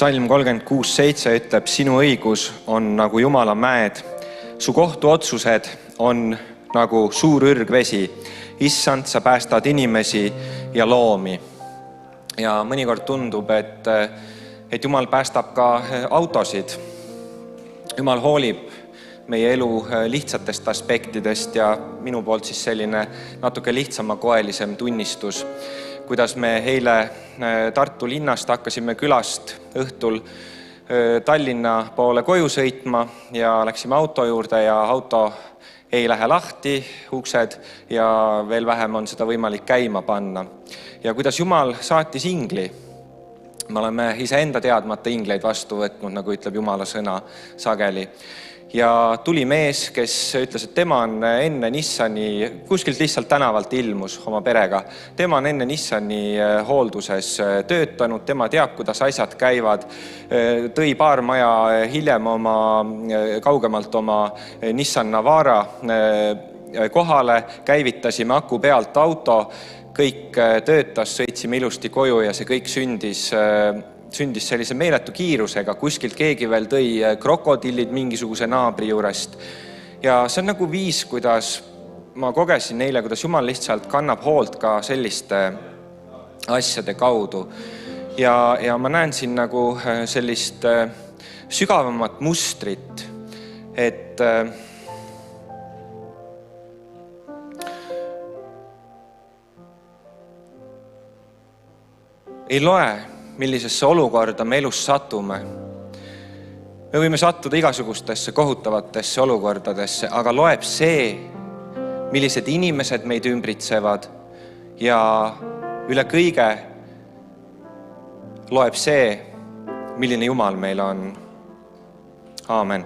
Psalm 36:7 ütleb, sinu õigus on nagu Jumala mäed, su kohtuotsused on nagu suur ürgvesi. Issand, sa päästad inimesi ja loomi. Ja mõnikord tundub, et Jumal päästab ka autosid. Jumal hoolib meie elu lihtsatest aspektidest ja minu poolt siis selline natuke lihtsamakoelisem tunnistus, kuidas me eile Tartu linnast hakkasime külast õhtul Tallinna poole koju sõitma ja läksime auto juurde ja auto ei lähe lahti, uksed, ja veel vähem on seda võimalik käima panna. Ja kuidas Jumal saatis ingli. Me oleme iseenda teadmata ingleid vastu võtnud, nagu ütleb Jumala sõna sageli. Ja tuli mees, kes ütles, et tema on enne Nissani, kuskilt lihtsalt tänavalt ilmus oma perega. Tema on enne Nissani hoolduses töötanud, tema teab, kuidas asjad käivad. Tõi paar maja hiljem kaugemalt oma Nissan Navara kohale, käivitasime aku pealt auto, kõik töötas, sõitsime ilusti koju ja see kõik sündis sellise meeletu kiirusega, kuskilt keegi veel tõi krokodillid mingisuguse naabri juurest. Ja see on nagu viis, kuidas ma kogesin neile, kuidas Jumal lihtsalt kannab hoolt ka selliste asjade kaudu. Ja ma näen siin nagu sellist sügavamat mustrit, et ei loe, millisesse olukorda me elus satume. Me võime sattuda igasugustesse kohutavatesse olukordadesse, aga loeb see, millised inimesed meid ümbritsevad ja üle kõige loeb see, milline Jumal meil on. Aamen.